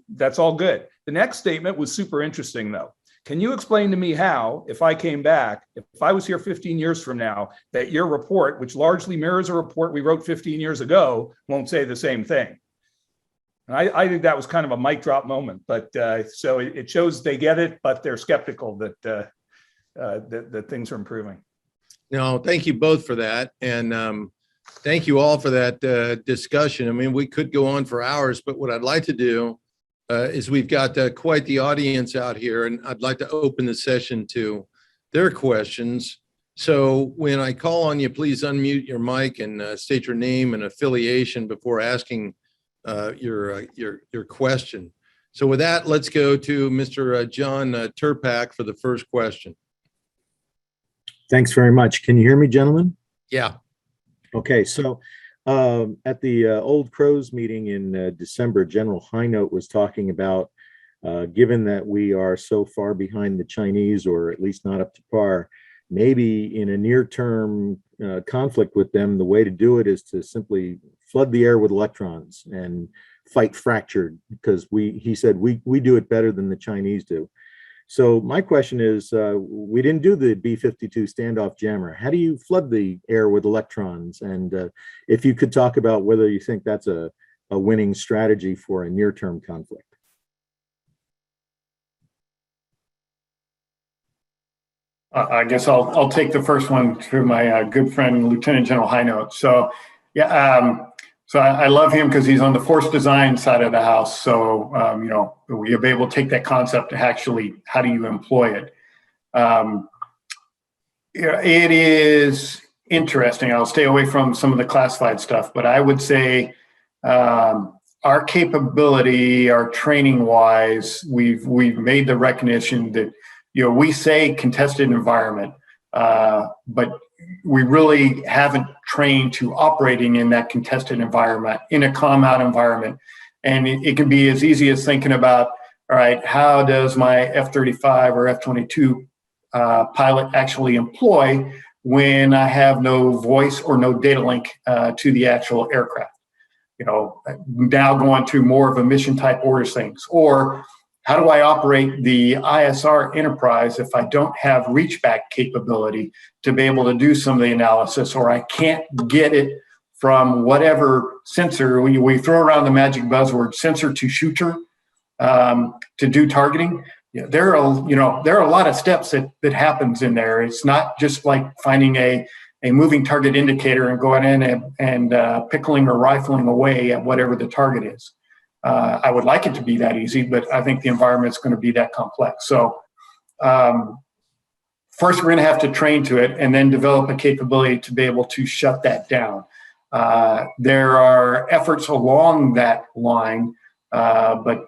Speaker 5: that's all good. The next statement was super interesting, though. Can you explain to me how, if I came back, if I was here 15 years from now, that your report, which largely mirrors a report we wrote 15 years ago, won't say the same thing? And I think that was kind of a mic drop moment, but so it shows they get it, but they're skeptical that things are improving.
Speaker 1: No, thank you both for that. And thank you all for that discussion. I mean, we could go on for hours, but what I'd like to do is we've got quite the audience out here, and I'd like to open the session to their questions. So when I call on you, please unmute your mic and state your name and affiliation before asking your question. So with that, let's go to Mr. John Turpak for the first question.
Speaker 6: Thanks very much. Can you hear me, gentlemen?
Speaker 1: Yeah.
Speaker 6: Okay, so at the Old Crows meeting in December, General Highnote was talking about, given that we are so far behind the Chinese, or at least not up to par, maybe in a near-term conflict with them, the way to do it is to simply flood the air with electrons and fight fractured, because he said we do it better than the Chinese do. So my question is, we didn't do the B-52 standoff jammer. How do you flood the air with electrons? And if you could talk about whether you think that's a winning strategy for a near-term conflict.
Speaker 2: I guess I'll take the first one to my good friend, Lieutenant General Highnote. So, yeah, so I love him because he's on the force design side of the house. So, we'll be able to take that concept to actually, how do you employ it? It is interesting. I'll stay away from some of the classified stuff, but I would say our capability, our training wise, we've made the recognition that, we say contested environment, but we really haven't trained to operating in that contested environment, in a calm out environment. And it can be as easy as thinking about, all right, how does my F-35 or F-22 pilot actually employ when I have no voice or no data link to the actual aircraft? Now going to more of a mission type orders things, or how do I operate the ISR enterprise if I don't have reach back capability to be able to do some of the analysis, or I can't get it from whatever sensor? We throw around the magic buzzword sensor to shooter to do targeting. There are a lot of steps that happens in there. It's not just like finding a moving target indicator and going in and pickling or rifling away at whatever the target is. I would like it to be that easy, but I think the environment's going to be that complex. So first, we're going to have to train to it and then develop a capability to be able to shut that down. There are efforts along that line, but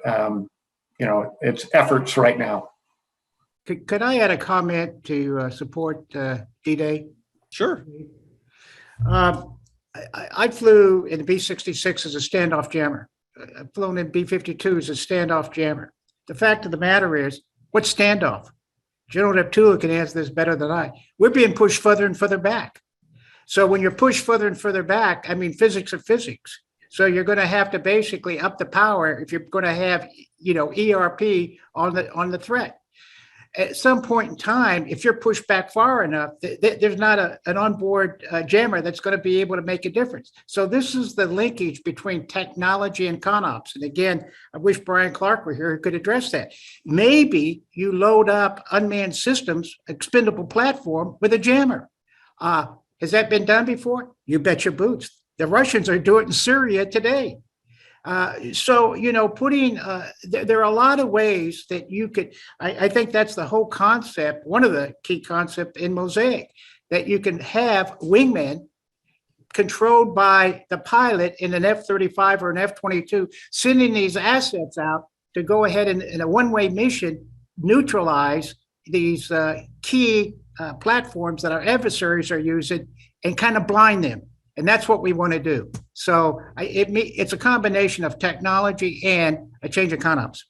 Speaker 2: it's efforts right now.
Speaker 4: Could I add a comment to support D-Day?
Speaker 1: Sure.
Speaker 4: I flew in the B-66 as a standoff jammer. I've flown in B-52 as a standoff jammer. The fact of the matter is, what's standoff? General Deptula can answer this better than I. We're being pushed further and further back. So when you're pushed further and further back, physics are physics. So you're going to have to basically up the power if you're going to have, ERP on the threat. At some point in time, if you're pushed back far enough, there's not an onboard jammer that's going to be able to make a difference. So this is the linkage between technology and ConOps. And again, I wish Brian Clark were here who could address that. Maybe you load up unmanned systems, expendable platform with a jammer. Has that been done before? You bet your boots. The Russians are doing it in Syria today. Putting there are a lot of ways that you could, I think that's the whole concept, one of the key concepts in Mosaic, that you can have wingmen controlled by the pilot in an F-35 or an F-22, sending these assets out to go ahead and in a one-way mission, neutralize these key platforms that our adversaries are using and kind of blind them. And that's what we want to do. So it's a combination of technology and a change of ConOps.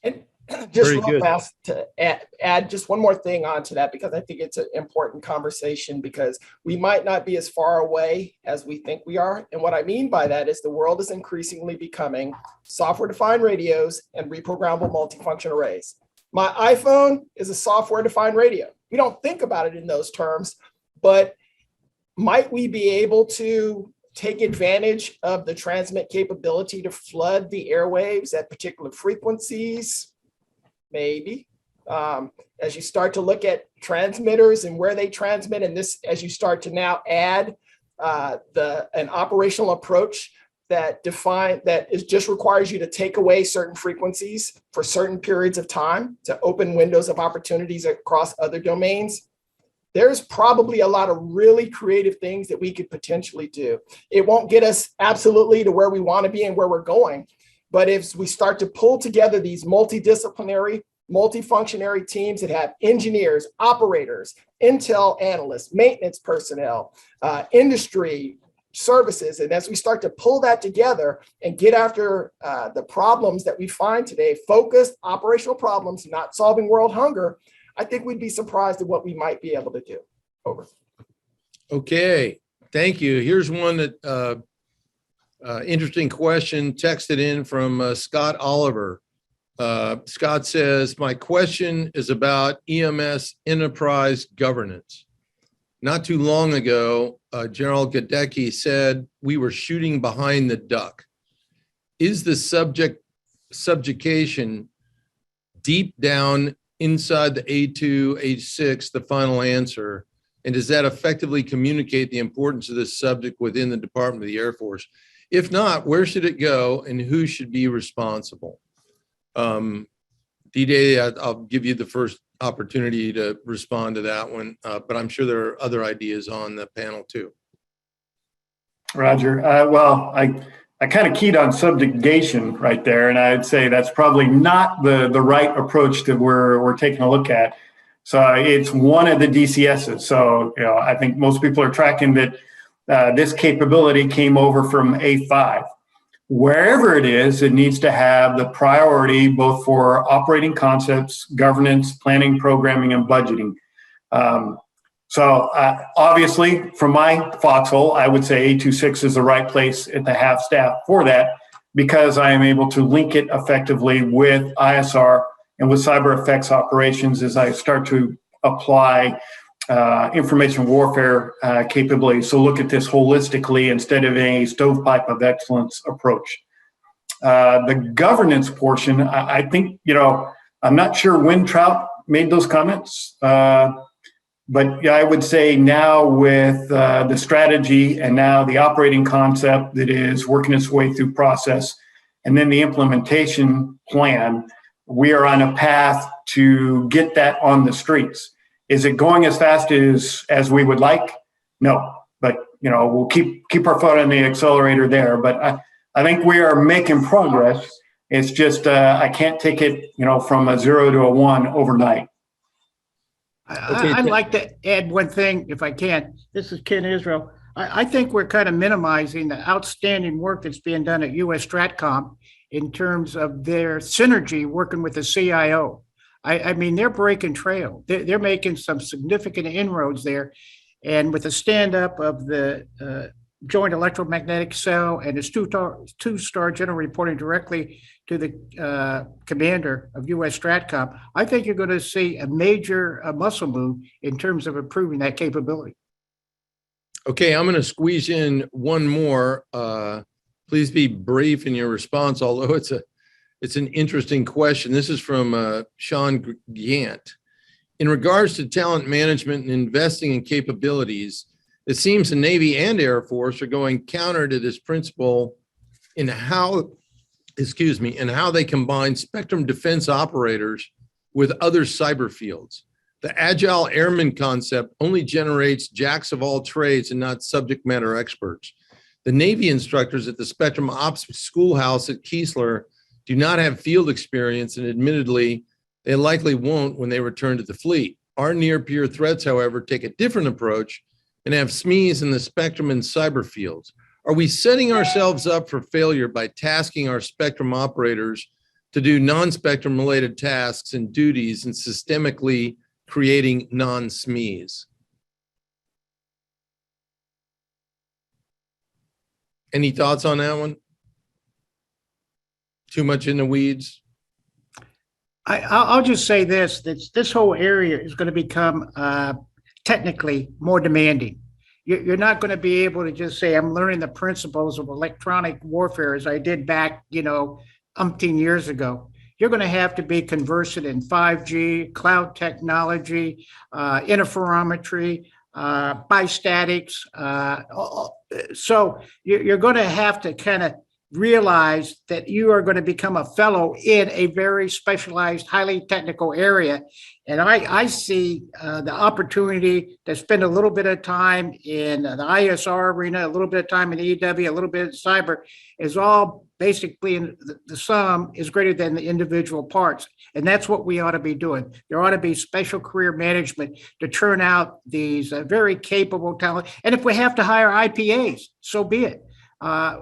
Speaker 3: And just
Speaker 1: Very
Speaker 3: real
Speaker 1: good.
Speaker 3: fast to add just one more thing onto that, because I think it's an important conversation, because we might not be as far away as we think we are. And what I mean by that is the world is increasingly becoming software-defined radios and reprogrammable multifunction arrays. My iPhone is a software-defined radio. We don't think about it in those terms, but might we be able to take advantage of the transmit capability to flood the airwaves at particular frequencies? Maybe. As you start to look at transmitters and where they transmit, and this, as you start to now add an operational approach that just requires you to take away certain frequencies for certain periods of time to open windows of opportunities across other domains. There's probably a lot of really creative things that we could potentially do. It won't get us absolutely to where we want to be and where we're going. But if we start to pull together these multidisciplinary multifunctionary teams that have engineers, operators, intel analysts, maintenance personnel, industry services. And as we start to pull that together and get after the problems that we find today, focused operational problems, not solving world hunger, I think we'd be surprised at what we might be able to do. Over.
Speaker 1: Okay, thank you. Here's one that interesting question texted in from Scott Oliver. Scott says, my question is about EMS enterprise governance. Not too long ago, General Gadecki said we were shooting behind the duck. Is the subjugation deep down inside the A2, H6 the final answer? And does that effectively communicate the importance of this subject within the Department of the Air Force? If not, where should it go and who should be responsible? D-Day, I'll give you the first opportunity to respond to that one, but I'm sure there are other ideas on the panel too.
Speaker 2: Roger. Well, I kind of keyed on subjugation right there, and I'd say that's probably not the right approach that we're taking a look at. So it's one of the DCSs. So I think most people are tracking that this capability came over from A5. Wherever it is, it needs to have the priority both for operating concepts, governance, planning, programming, and budgeting. So obviously, from my foxhole, I would say A26 is the right place at the half staff for that, because I am able to link it effectively with ISR and with cyber effects operations as I start to apply information warfare capabilities. So look at this holistically instead of a stovepipe of excellence approach. The governance portion, I think, I'm not sure when Trout made those comments, but I would say now with the strategy and now the operating concept that is working its way through process, and then the implementation plan, we are on a path to get that on the streets. Is it going as fast as we would like? No, but we'll keep our foot on the accelerator there. But I think we are making progress. It's just I can't take it from a 0 to a 1 overnight.
Speaker 4: I'd like to add one thing, if I can. This is Ken Israel. I think we're kind of minimizing the outstanding work that's being done at US Stratcom in terms of their synergy working with the CIO. I mean, they're breaking trail. They're making some significant inroads there. And with the stand-up of the Joint Electromagnetic Cell and his two-star general reporting directly to the commander of US Stratcom, I think you're going to see a major muscle move in terms of improving that capability.
Speaker 1: Okay, I'm going to squeeze in one more. Please be brief in your response, although it's an interesting question. This is from Sean Gant. In regards to talent management and investing in capabilities, it seems the Navy and Air Force are going counter to this principle in how they combine spectrum defense operators with other cyber fields. The agile airman concept only generates jacks of all trades and not subject matter experts. The Navy instructors at the Spectrum Ops Schoolhouse at Keesler do not have field experience, and admittedly, they likely won't when they return to the fleet. Our near-peer threats, however, take a different approach and have SMEs in the spectrum and cyber fields. Are we setting ourselves up for failure by tasking our spectrum operators to do non-spectrum related tasks and duties and systemically creating non-SMEs? Any thoughts on that one? Too much in the weeds?
Speaker 4: I'll just say this whole area is going to become technically more demanding. You're not going to be able to just say, I'm learning the principles of electronic warfare as I did back, umpteen years ago. You're going to have to be conversant in 5G, cloud technology, interferometry, bistatics. So you're going to have to kind of realize that you are going to become a fellow in a very specialized, highly technical area. And I see the opportunity to spend a little bit of time in the ISR arena, a little bit of time in EW, a little bit of cyber is all basically the sum is greater than the individual parts. And that's what we ought to be doing. There ought to be special career management to turn out these very capable talent. And if we have to hire IPAs, so be it.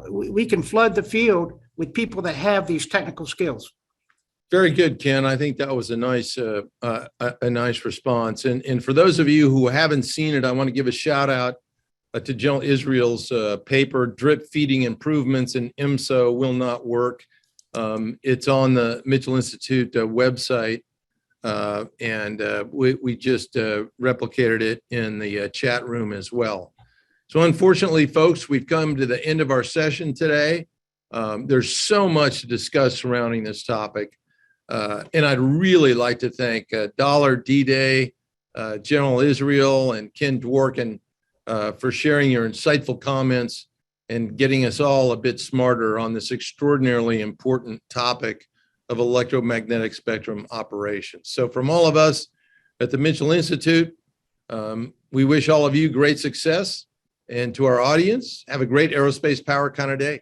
Speaker 4: We can flood the field with people that have these technical skills.
Speaker 1: Very good, Ken. I think that was a nice response. And for those of you who haven't seen it, I want to give a shout out to General Israel's paper, Drip Feeding Improvements in IMSO Will Not Work. It's on the Mitchell Institute website, and we just replicated it in the chat room as well. So unfortunately, folks, we've come to the end of our session today. There's so much to discuss surrounding this topic. And I'd really like to thank Dollar, D-Day, General Israel, and Ken Dworkin for sharing your insightful comments and getting us all a bit smarter on this extraordinarily important topic of electromagnetic spectrum operations. So from all of us at the Mitchell Institute, we wish all of you great success. And to our audience, have a great aerospace power kind of day.